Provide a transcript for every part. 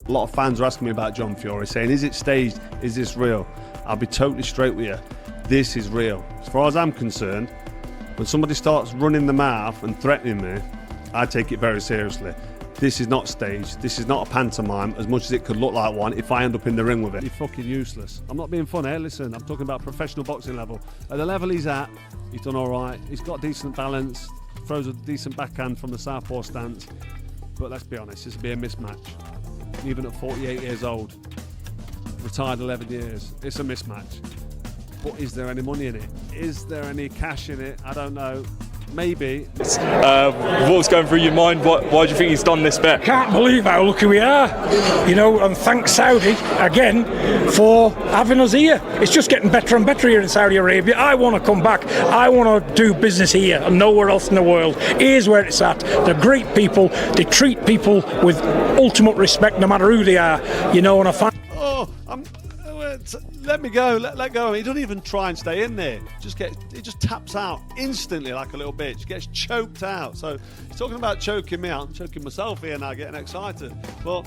A lot of fans are asking me about John Fury, saying, is it staged? Is this real? I'll be totally straight with you. This is real. As far as I'm concerned, when somebody starts running the mouth and threatening me, I take it very seriously. This is not staged. This is not a pantomime, as much as it could look like one if I end up in the ring with it. He's fucking useless. I'm not being funny, listen, I'm talking about professional boxing level. At the level he's at, he's done all right. He's got decent balance, throws a decent backhand from the southpaw stance. But let's be honest, this would be a mismatch. Even at 48 years old, retired 11 years, it's a mismatch. But is there any money in it? Is there any cash in it? I don't know. Maybe. What's going through your mind? Why do you think he's done this bet? Can't believe how lucky we are, and thanks Saudi again for having us here. It's just getting better and better here in Saudi Arabia. I want to come back. I want to do business here and nowhere else in the world. Here's where it's at. They're great people. They treat people with ultimate respect no matter who they are, and I find... Let me go, let go. He doesn't even try and stay in there. He just taps out instantly like a little bitch. Gets choked out. So he's talking about choking me out. I'm choking myself here now, getting excited. Well,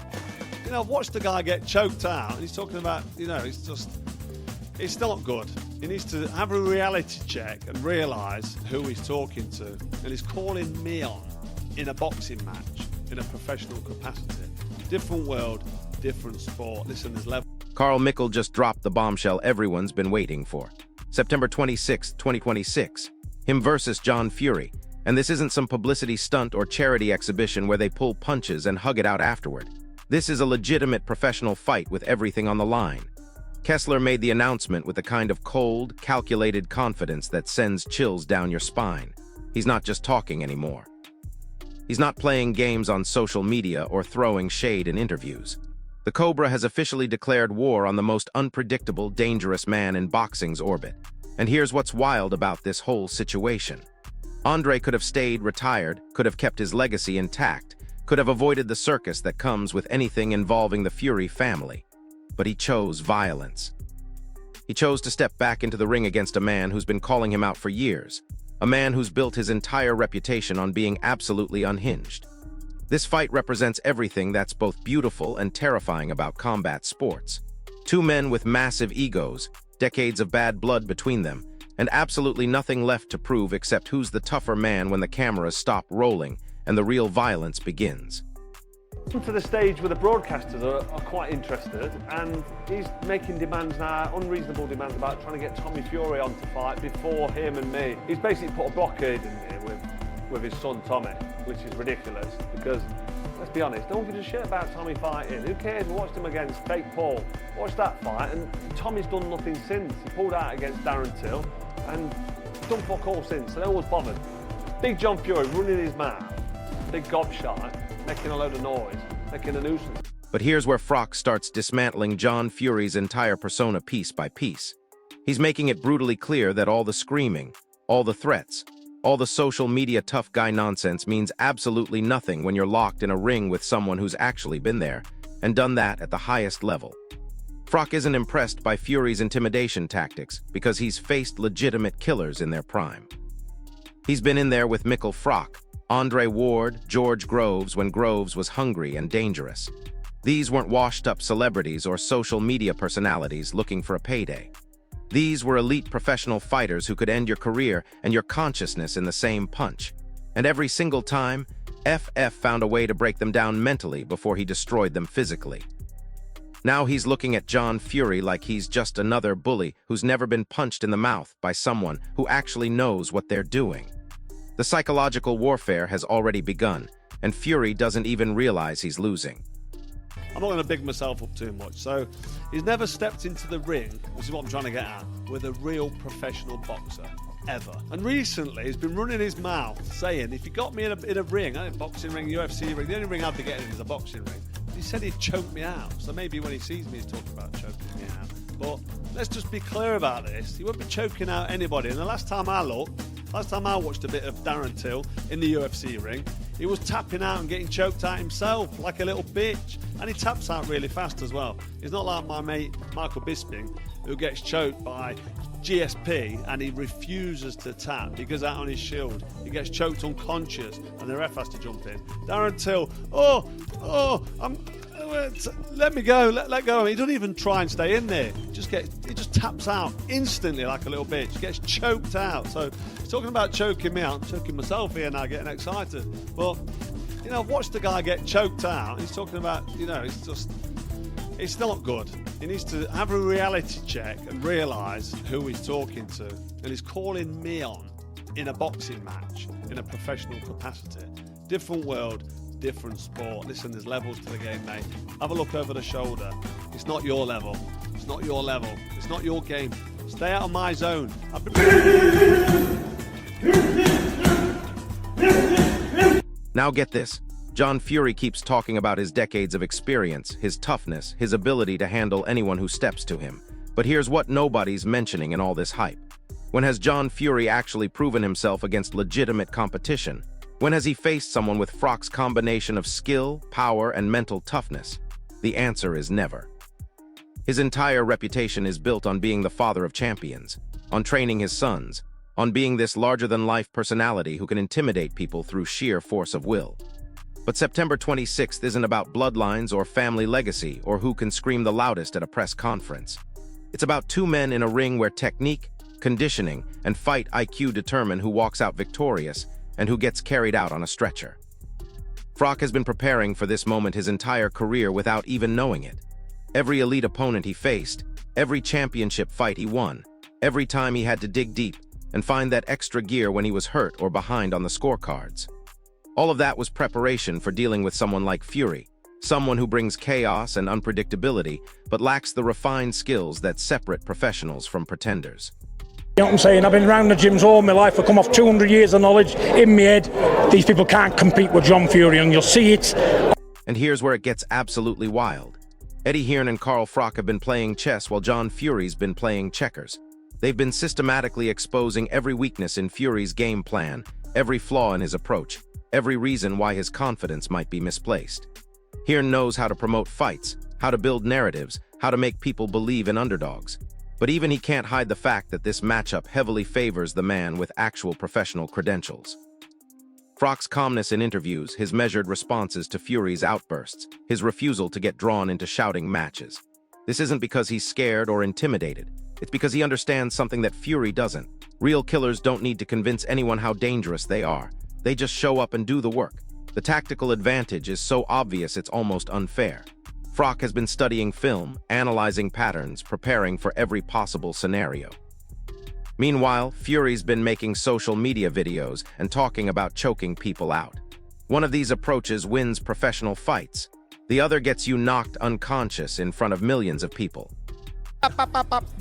I've watched the guy get choked out, and he's talking about, it's not good. He needs to have a reality check and realise who he's talking to. And he's calling me on in a boxing match in a professional capacity. Different world, different sport. Listen, there's level. Carl Mickle just dropped the bombshell everyone's been waiting for. September 26, 2026. Him versus John Fury. And this isn't some publicity stunt or charity exhibition where they pull punches and hug it out afterward. This is a legitimate professional fight with everything on the line. Kessler made the announcement with a kind of cold, calculated confidence that sends chills down your spine. He's not just talking anymore. He's not playing games on social media or throwing shade in interviews. The Cobra has officially declared war on the most unpredictable, dangerous man in boxing's orbit. And here's what's wild about this whole situation. Andre could have stayed retired, could have kept his legacy intact, could have avoided the circus that comes with anything involving the Fury family. But he chose violence. He chose to step back into the ring against a man who's been calling him out for years, a man who's built his entire reputation on being absolutely unhinged. This fight represents everything that's both beautiful and terrifying about combat sports. Two men with massive egos, decades of bad blood between them, and absolutely nothing left to prove except who's the tougher man when the cameras stop rolling and the real violence begins. To the stage where the broadcasters are quite interested, and he's making demands now, unreasonable demands about trying to get Tommy Fury on to fight before him and me. He's basically put a blockade in there with his son Tommy, which is ridiculous because, let's be honest, no one gives a shit about Tommy fighting. Who cares? We watched him against Fake Paul. Watch that fight, and Tommy's done nothing since. He pulled out against Darren Till and done fuck all since, so no one's bothered. Big John Fury running his mouth, big gobshite, making a load of noise, making a nuisance. But here's where Froch starts dismantling John Fury's entire persona piece by piece. He's making it brutally clear that all the screaming, all the threats, all the social media tough guy nonsense means absolutely nothing when you're locked in a ring with someone who's actually been there and done that at the highest level. Froch isn't impressed by Fury's intimidation tactics because he's faced legitimate killers in their prime. He's been in there with Mickle Froch, Andre Ward, George Groves when Groves was hungry and dangerous. These weren't washed-up celebrities or social media personalities looking for a payday. These were elite professional fighters who could end your career and your consciousness in the same punch. And every single time, FF found a way to break them down mentally before he destroyed them physically. Now he's looking at John Fury like he's just another bully who's never been punched in the mouth by someone who actually knows what they're doing. The psychological warfare has already begun, and Fury doesn't even realize he's losing. I'm not going to big myself up too much. So he's never stepped into the ring, which is what I'm trying to get at, with a real professional boxer, ever. And recently he's been running his mouth saying, if you got me in a ring, a boxing ring, UFC ring, the only ring I'd be getting is a boxing ring. He said he'd choke me out. So maybe when he sees me, he's talking about choking me out. But let's just be clear about this. He won't be choking out anybody. And the last time I watched a bit of Darren Till in the UFC ring, he was tapping out and getting choked out himself like a little bitch. And he taps out really fast as well. He's not like my mate Michael Bisping, who gets choked by GSP and he refuses to tap. He goes out on his shield. He gets choked unconscious and the ref has to jump in. Darren Till, let me go, let go. He doesn't even try and stay in there. He just taps out instantly like a little bitch. He gets choked out. So he's talking about choking me out. I'm choking myself here now, getting excited. But, you know, I've watched the guy get choked out. He's talking about, you know, it's not good. He needs to have a reality check and realise who he's talking to. And he's calling me on in a boxing match in a professional capacity. Different world, different sport. Listen, there's levels to the game, mate. Have a look over the shoulder. It's not your level. It's not your level. It's not your game. Stay out of my zone. Now get this. John Fury keeps talking about his decades of experience, his toughness, his ability to handle anyone who steps to him. But here's what nobody's mentioning in all this hype. When has John Fury actually proven himself against legitimate competition? When has he faced someone with Froch's combination of skill, power, and mental toughness? The answer is never. His entire reputation is built on being the father of champions, on training his sons, on being this larger-than-life personality who can intimidate people through sheer force of will. But September 26th isn't about bloodlines or family legacy or who can scream the loudest at a press conference. It's about two men in a ring where technique, conditioning, and fight IQ determine who walks out victorious and who gets carried out on a stretcher. Froch has been preparing for this moment his entire career without even knowing it. Every elite opponent he faced, every championship fight he won, every time he had to dig deep and find that extra gear when he was hurt or behind on the scorecards. All of that was preparation for dealing with someone like Fury, someone who brings chaos and unpredictability but lacks the refined skills that separate professionals from pretenders. You know what I'm saying? I've been around the gyms all my life. I've come off 200 years of knowledge in my head. These people can't compete with John Fury, and you'll see it. And here's where it gets absolutely wild. Eddie Hearn and Carl Froch have been playing chess while John Fury's been playing checkers. They've been systematically exposing every weakness in Fury's game plan, every flaw in his approach, every reason why his confidence might be misplaced. Hearn knows how to promote fights, how to build narratives, how to make people believe in underdogs. But even he can't hide the fact that this matchup heavily favors the man with actual professional credentials. Froch's calmness in interviews, his measured responses to Fury's outbursts, his refusal to get drawn into shouting matches. This isn't because he's scared or intimidated. It's because he understands something that Fury doesn't. Real killers don't need to convince anyone how dangerous they are. They just show up and do the work. The tactical advantage is so obvious it's almost unfair. Froch has been studying film, analyzing patterns, preparing for every possible scenario. Meanwhile, Fury's been making social media videos and talking about choking people out. One of these approaches wins professional fights. The other gets you knocked unconscious in front of millions of people.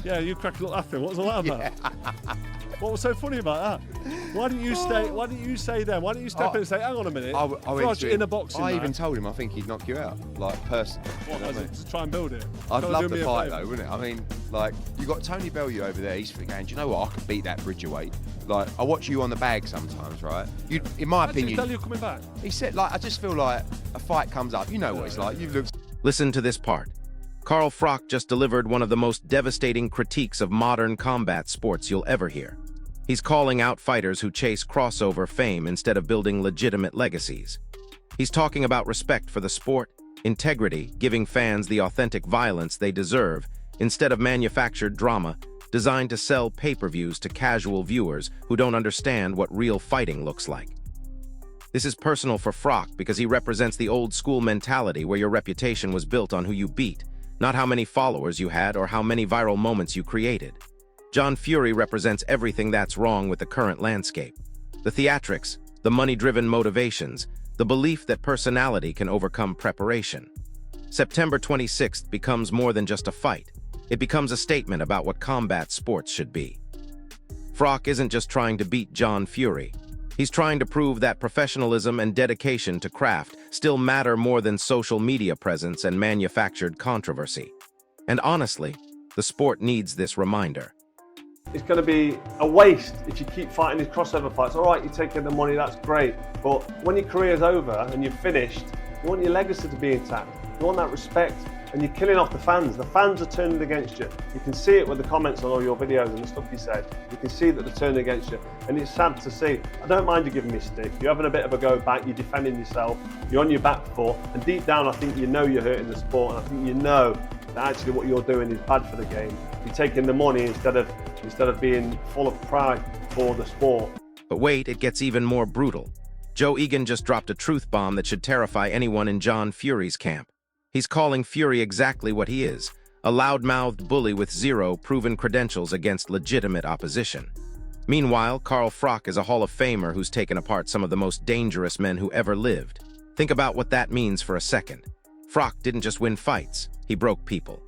Yeah, you cracked up laughing. What was all that about? What was so funny about that? Why didn't you stay? Why didn't you say there? Why didn't you step in and say, "Hang on a minute"? Froch, in a boxing match. I even told him I think he'd knock you out, like personally. What, as in, to try and build it? I'd love the fight though, wouldn't it? I mean, like you got Tony Bellew over there. He's going, do you know what? I could beat that Bridgerweight. Like I watch you on the bag sometimes, right? You, in my opinion, tell you coming back. He said, like I just feel like a fight comes up. You know what it's like. You've looked. Listen to this part. Carl Froch just delivered one of the most devastating critiques of modern combat sports you'll ever hear. He's calling out fighters who chase crossover fame instead of building legitimate legacies. He's talking about respect for the sport, integrity, giving fans the authentic violence they deserve, instead of manufactured drama designed to sell pay-per-views to casual viewers who don't understand what real fighting looks like. This is personal for Froch because he represents the old-school mentality where your reputation was built on who you beat, not how many followers you had or how many viral moments you created. John Fury represents everything that's wrong with the current landscape. The theatrics, the money-driven motivations, the belief that personality can overcome preparation. September 26th becomes more than just a fight. It becomes a statement about what combat sports should be. Froch isn't just trying to beat John Fury. He's trying to prove that professionalism and dedication to craft still matter more than social media presence and manufactured controversy. And honestly, the sport needs this reminder. It's going to be a waste if you keep fighting these crossover fights. All right, you're taking the money, that's great. But when your career's over and you've finished, you want your legacy to be intact. You want that respect and you're killing off the fans. The fans are turning against you. You can see it with the comments on all your videos and the stuff you said. You can see that they're turning against you, and it's sad to see. I don't mind you giving me stick. You're having a bit of a go back, you're defending yourself, you're on your back foot, and deep down I think you know you're hurting the sport, and I think you know that actually what you're doing is bad for the game. You're taking the money instead of being full of pride for the sport. But wait, it gets even more brutal. Joe Egan just dropped a truth bomb that should terrify anyone in John Fury's camp. He's calling Fury exactly what he is, a loud-mouthed bully with zero proven credentials against legitimate opposition. Meanwhile, Carl Froch is a Hall of Famer who's taken apart some of the most dangerous men who ever lived. Think about what that means for a second. Froch didn't just win fights, he broke people.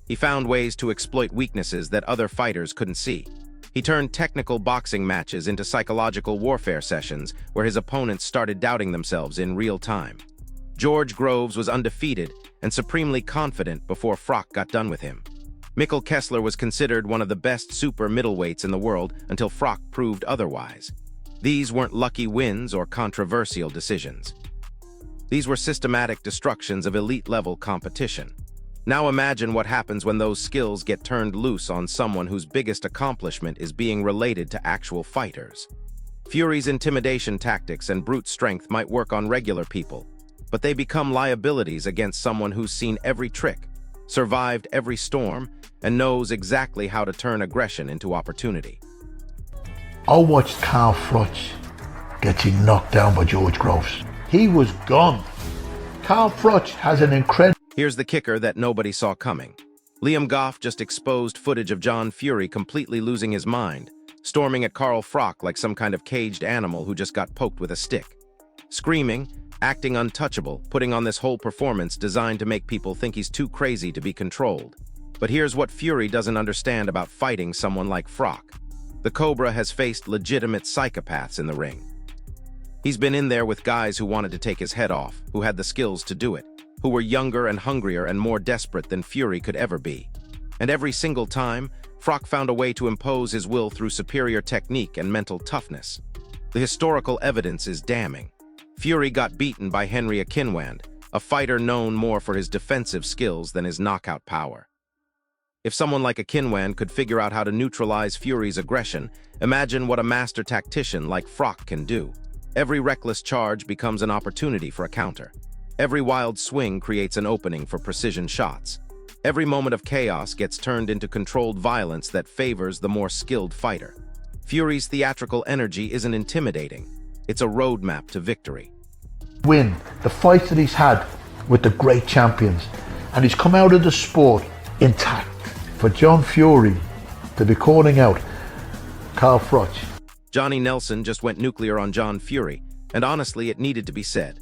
He found ways to exploit weaknesses that other fighters couldn't see. He turned technical boxing matches into psychological warfare sessions where his opponents started doubting themselves in real time. George Groves was undefeated and supremely confident before Froch got done with him. Mikkel Kessler was considered one of the best super middleweights in the world until Froch proved otherwise. These weren't lucky wins or controversial decisions. These were systematic destructions of elite-level competition. Now imagine what happens when those skills get turned loose on someone whose biggest accomplishment is being related to actual fighters. Fury's intimidation tactics and brute strength might work on regular people, but they become liabilities against someone who's seen every trick, survived every storm, and knows exactly how to turn aggression into opportunity. I watched Carl Froch getting knocked down by George Groves. He was gone. Carl Froch has an incredible... Here's the kicker that nobody saw coming. Liam Goff just exposed footage of John Fury completely losing his mind, storming at Carl Froch like some kind of caged animal who just got poked with a stick. Screaming, acting untouchable, putting on this whole performance designed to make people think he's too crazy to be controlled. But here's what Fury doesn't understand about fighting someone like Froch. The Cobra has faced legitimate psychopaths in the ring. He's been in there with guys who wanted to take his head off, who had the skills to do it, who were younger and hungrier and more desperate than Fury could ever be. And every single time, Froch found a way to impose his will through superior technique and mental toughness. The historical evidence is damning. Fury got beaten by Henry Akinwand, a fighter known more for his defensive skills than his knockout power. If someone like Akinwand could figure out how to neutralize Fury's aggression, imagine what a master tactician like Froch can do. Every reckless charge becomes an opportunity for a counter. Every wild swing creates an opening for precision shots. Every moment of chaos gets turned into controlled violence that favors the more skilled fighter. Fury's theatrical energy isn't intimidating. It's a roadmap to victory. Win the fights that he's had with the great champions, and he's come out of the sport intact. For John Fury to be calling out Carl Froch. Johnny Nelson just went nuclear on John Fury, and honestly, it needed to be said.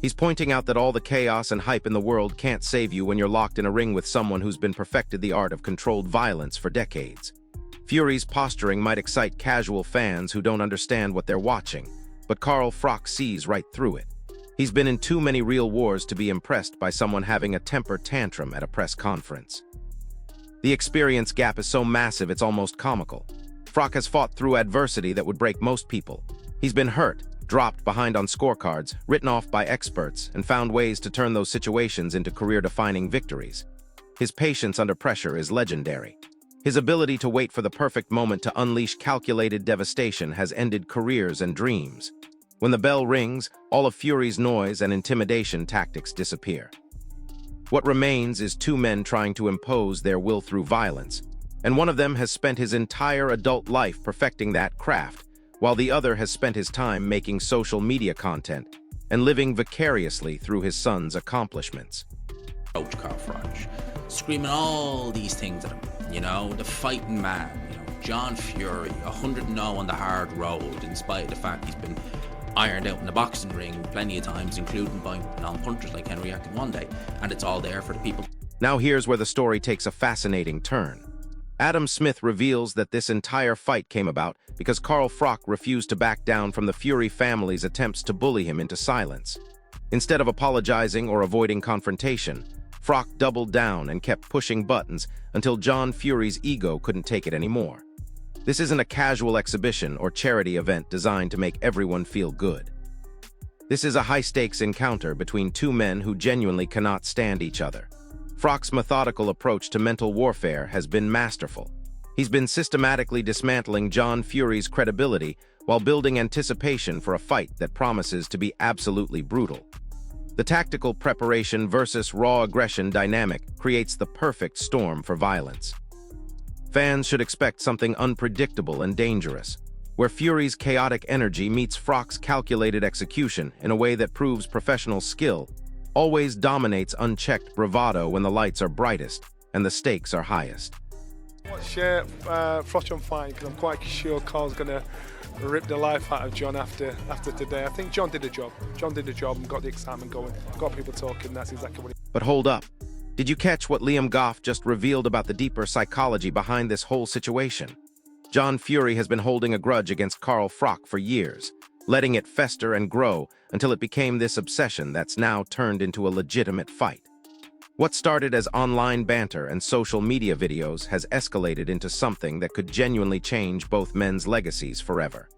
He's pointing out that all the chaos and hype in the world can't save you when you're locked in a ring with someone who's been perfected the art of controlled violence for decades. Fury's posturing might excite casual fans who don't understand what they're watching, but Carl Froch sees right through it. He's been in too many real wars to be impressed by someone having a temper tantrum at a press conference. The experience gap is so massive it's almost comical. Froch has fought through adversity that would break most people. He's been hurt, dropped behind on scorecards, written off by experts, and found ways to turn those situations into career-defining victories. His patience under pressure is legendary. His ability to wait for the perfect moment to unleash calculated devastation has ended careers and dreams. When the bell rings, all of Fury's noise and intimidation tactics disappear. What remains is two men trying to impose their will through violence, and one of them has spent his entire adult life perfecting that craft, while the other has spent his time making social media content and living vicariously through his son's accomplishments. Coach Carl Froch, screaming all these things at him, the fighting man, John Fury, 100-0 on the hard road, in spite of the fact he's been ironed out in the boxing ring plenty of times, including by non-punchers like Henry Akinwande, and it's all there for the people. Now here's where the story takes a fascinating turn. Adam Smith reveals that this entire fight came about because Carl Froch refused to back down from the Fury family's attempts to bully him into silence. Instead of apologizing or avoiding confrontation, Froch doubled down and kept pushing buttons until John Fury's ego couldn't take it anymore. This isn't a casual exhibition or charity event designed to make everyone feel good. This is a high-stakes encounter between two men who genuinely cannot stand each other. Froch's methodical approach to mental warfare has been masterful. He's been systematically dismantling John Fury's credibility while building anticipation for a fight that promises to be absolutely brutal. The tactical preparation versus raw aggression dynamic creates the perfect storm for violence. Fans should expect something unpredictable and dangerous, where Fury's chaotic energy meets Froch's calculated execution in a way that proves professional skill, always dominates unchecked bravado when the lights are brightest and the stakes are highest. Watch Froch on fighting, because I'm quite sure Carl's going to rip the life out of John after today. I think John did a job. John did a job and got the excitement going, got people talking. That's exactly what he... But hold up. Did you catch what Liam Goff just revealed about the deeper psychology behind this whole situation? John Fury has been holding a grudge against Carl Froch for years, letting it fester and grow until it became this obsession that's now turned into a legitimate fight. What started as online banter and social media videos has escalated into something that could genuinely change both men's legacies forever.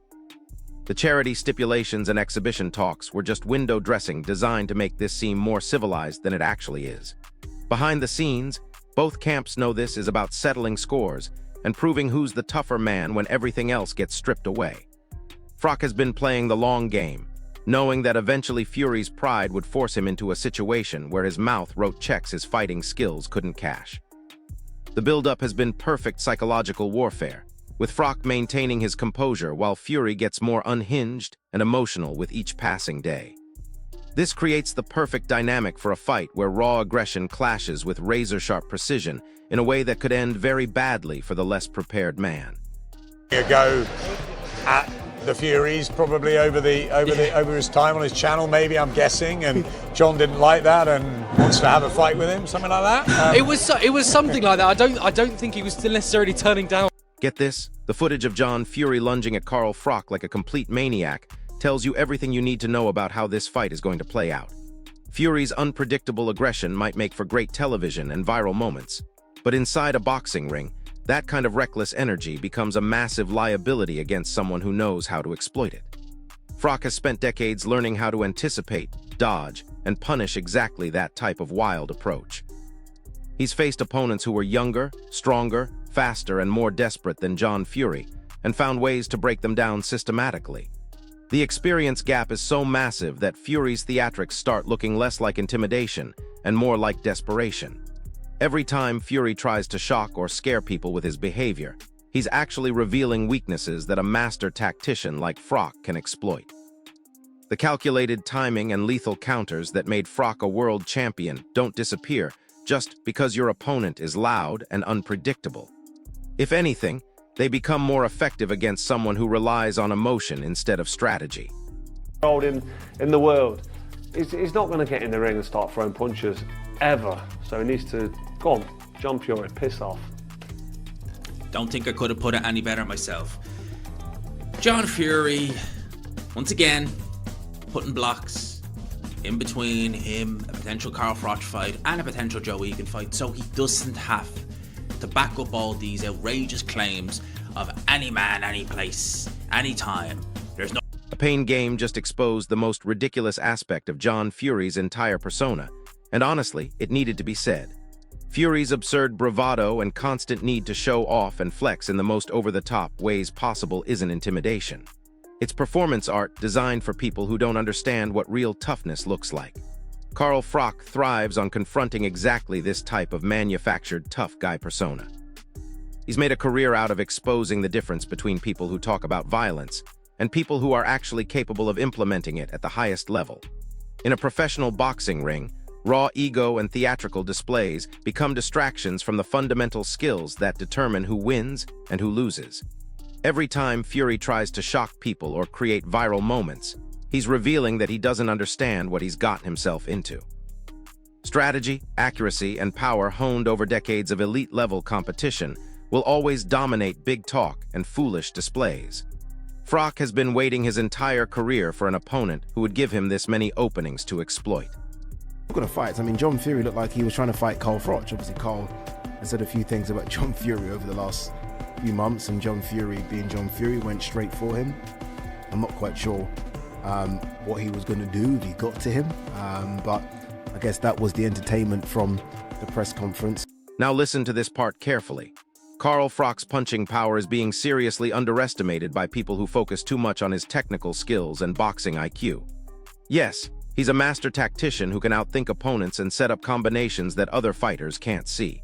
The charity stipulations and exhibition talks were just window dressing designed to make this seem more civilized than it actually is. Behind the scenes, both camps know this is about settling scores and proving who's the tougher man when everything else gets stripped away. Froch has been playing the long game, knowing that eventually Fury's pride would force him into a situation where his mouth wrote checks his fighting skills couldn't cash. The build-up has been perfect psychological warfare, with Froch maintaining his composure while Fury gets more unhinged and emotional with each passing day. This creates the perfect dynamic for a fight where raw aggression clashes with razor-sharp precision in a way that could end very badly for the less prepared man. A go at the Furies, probably over his time on his channel, maybe, I'm guessing, and John didn't like that and wants to have a fight with him, something like that. It was something like that. I don't think he was still necessarily turning down. Get this? The footage of John Fury lunging at Carl Froch like a complete maniac tells you everything you need to know about how this fight is going to play out. Fury's unpredictable aggression might make for great television and viral moments, but inside a boxing ring, that kind of reckless energy becomes a massive liability against someone who knows how to exploit it. Froch has spent decades learning how to anticipate, dodge, and punish exactly that type of wild approach. He's faced opponents who were younger, stronger, faster, and more desperate than John Fury, and found ways to break them down systematically. The experience gap is so massive that Fury's theatrics start looking less like intimidation and more like desperation. Every time Fury tries to shock or scare people with his behavior, he's actually revealing weaknesses that a master tactician like Froch can exploit. The calculated timing and lethal counters that made Froch a world champion don't disappear just because your opponent is loud and unpredictable. If anything, they become more effective against someone who relies on emotion instead of strategy. In the world, he's not going to get in the ring and start throwing punches ever. So he needs to go on, John Fury, piss off. Don't think I could have put it any better myself. John Fury, once again, putting blocks in between him, a potential Carl Froch fight, and a potential Joe Egan fight, so he doesn't have to back up all these outrageous claims of any man, any place, any time. There's no... A Pain game just exposed the most ridiculous aspect of John Fury's entire persona, and honestly, it needed to be said. Fury's absurd bravado and constant need to show off and flex in the most over-the-top ways possible isn't intimidation. It's performance art designed for people who don't understand what real toughness looks like. Carl Froch thrives on confronting exactly this type of manufactured tough guy persona. He's made a career out of exposing the difference between people who talk about violence and people who are actually capable of implementing it at the highest level. In a professional boxing ring, raw ego and theatrical displays become distractions from the fundamental skills that determine who wins and who loses. Every time Fury tries to shock people or create viral moments, he's revealing that he doesn't understand what he's gotten himself into. Strategy, accuracy, and power honed over decades of elite-level competition will always dominate big talk and foolish displays. Froch has been waiting his entire career for an opponent who would give him this many openings to exploit. Talking of fights, I mean, John Fury looked like he was trying to fight Carl Froch. Obviously, Carl has said a few things about John Fury over the last few months, and John Fury, being John Fury, went straight for him. I'm not quite sure what he was going to do if he got to him, but I guess that was the entertainment from the press conference. Now listen to this part carefully. Carl Froch's punching power is being seriously underestimated by people who focus too much on his technical skills and boxing IQ. Yes, he's a master tactician who can outthink opponents and set up combinations that other fighters can't see.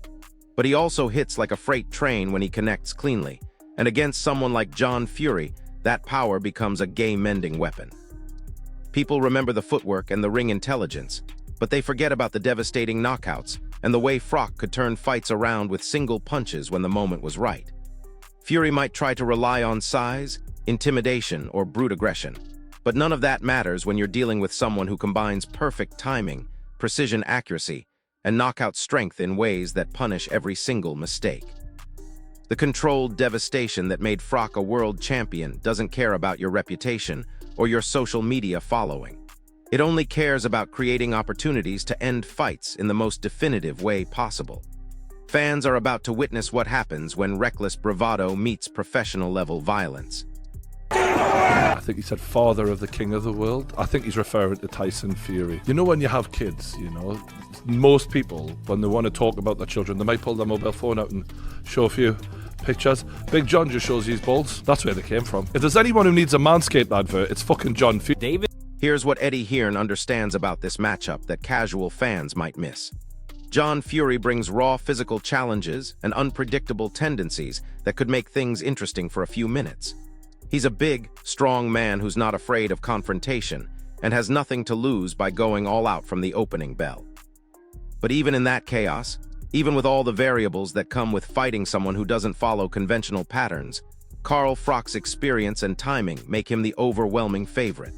But he also hits like a freight train when he connects cleanly, and against someone like John Fury, that power becomes a game-ending weapon. People remember the footwork and the ring intelligence, but they forget about the devastating knockouts and the way Froch could turn fights around with single punches when the moment was right. Fury might try to rely on size, intimidation, or brute aggression, but none of that matters when you're dealing with someone who combines perfect timing, precision accuracy, and knockout strength in ways that punish every single mistake. The controlled devastation that made Froch a world champion doesn't care about your reputation or your social media following. It only cares about creating opportunities to end fights in the most definitive way possible. Fans are about to witness what happens when reckless bravado meets professional-level violence. I think he said father of the king of the world. I think he's referring to Tyson Fury. You know, when you have kids, most people, when they want to talk about their children, they might pull their mobile phone out and show a few pictures. Big John just shows his balls. That's where they came from. If there's anyone who needs a Manscaped advert, it's fucking John Fury. Here's what Eddie Hearn understands about this matchup that casual fans might miss. John Fury brings raw physical challenges and unpredictable tendencies that could make things interesting for a few minutes. He's a big, strong man who's not afraid of confrontation and has nothing to lose by going all out from the opening bell. But even in that chaos, even with all the variables that come with fighting someone who doesn't follow conventional patterns, Carl Froch's experience and timing make him the overwhelming favorite.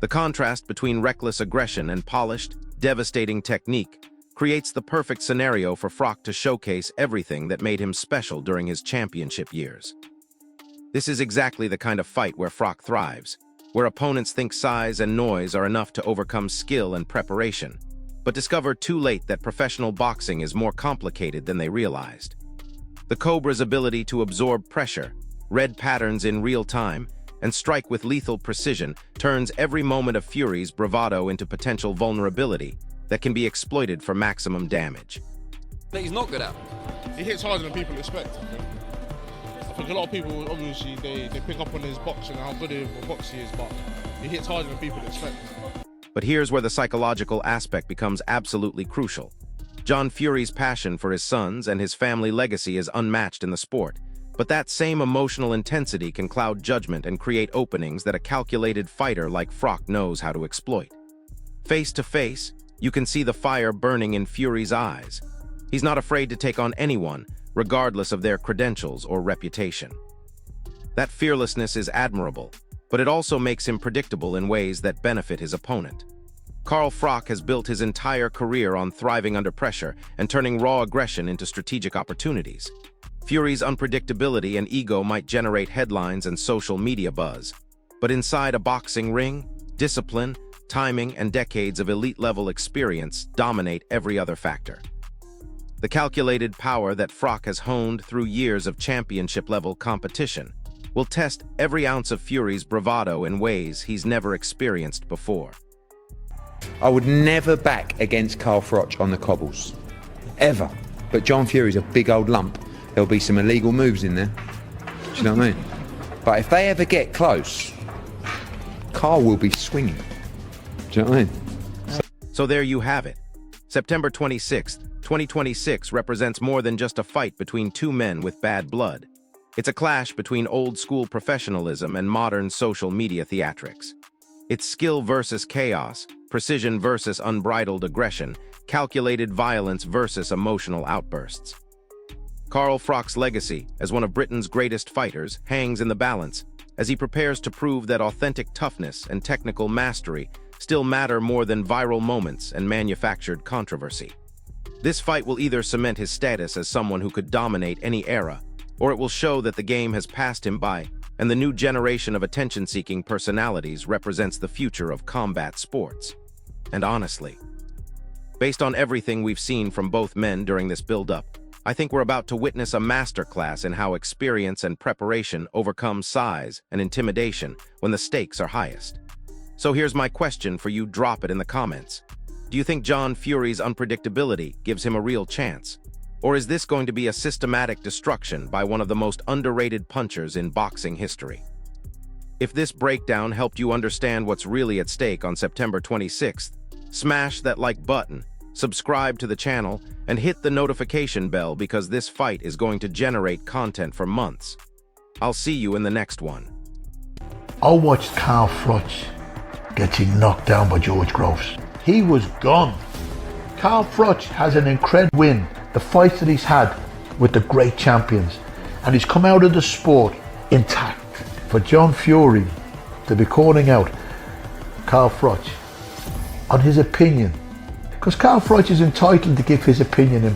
The contrast between reckless aggression and polished, devastating technique creates the perfect scenario for Froch to showcase everything that made him special during his championship years. This is exactly the kind of fight where Froch thrives, where opponents think size and noise are enough to overcome skill and preparation, but discover too late that professional boxing is more complicated than they realized. The Cobra's ability to absorb pressure, read patterns in real time, and strike with lethal precision turns every moment of Fury's bravado into potential vulnerability that can be exploited for maximum damage. That he's not good at. He hits harder than people expect. I think a lot of people, obviously, they pick up on his boxing and how good of a boxer he is, but he hits harder than people expect. But here's where the psychological aspect becomes absolutely crucial. John Fury's passion for his sons and his family legacy is unmatched in the sport, but that same emotional intensity can cloud judgment and create openings that a calculated fighter like Froch knows how to exploit. Face to face, you can see the fire burning in Fury's eyes. He's not afraid to take on anyone, regardless of their credentials or reputation. That fearlessness is admirable, but it also makes him predictable in ways that benefit his opponent. Carl Froch has built his entire career on thriving under pressure and turning raw aggression into strategic opportunities. Fury's unpredictability and ego might generate headlines and social media buzz, but inside a boxing ring, discipline, timing, and decades of elite-level experience dominate every other factor. The calculated power that Froch has honed through years of championship-level competition will test every ounce of Fury's bravado in ways he's never experienced before. I would never back against Carl Froch on the cobbles. Ever. But John Fury's a big old lump. There'll be some illegal moves in there. Do you know what I mean? But if they ever get close, Carl will be swinging. Do you know what I mean? So there you have it. September 26th, 2026 represents more than just a fight between two men with bad blood. It's a clash between old-school professionalism and modern social media theatrics. It's skill versus chaos, precision versus unbridled aggression, calculated violence versus emotional outbursts. Carl Froch's legacy as one of Britain's greatest fighters hangs in the balance as he prepares to prove that authentic toughness and technical mastery still matter more than viral moments and manufactured controversy. This fight will either cement his status as someone who could dominate any era, or it will show that the game has passed him by and the new generation of attention-seeking personalities represents the future of combat sports. And honestly, based on everything we've seen from both men during this build-up, I think we're about to witness a masterclass in how experience and preparation overcome size and intimidation when the stakes are highest. So here's my question for you, drop it in the comments. Do you think John Fury's unpredictability gives him a real chance? Or is this going to be a systematic destruction by one of the most underrated punchers in boxing history? If this breakdown helped you understand what's really at stake on September 26th, smash that like button, subscribe to the channel, and hit the notification bell because this fight is going to generate content for months. I'll see you in the next one. I watched Carl Froch getting knocked down by George Groves. He was gone. Carl Froch has an incredible win, the fights that he's had with the great champions, and he's come out of the sport intact. For John Fury to be calling out Carl Froch on his opinion, because Carl Froch is entitled to give his opinion in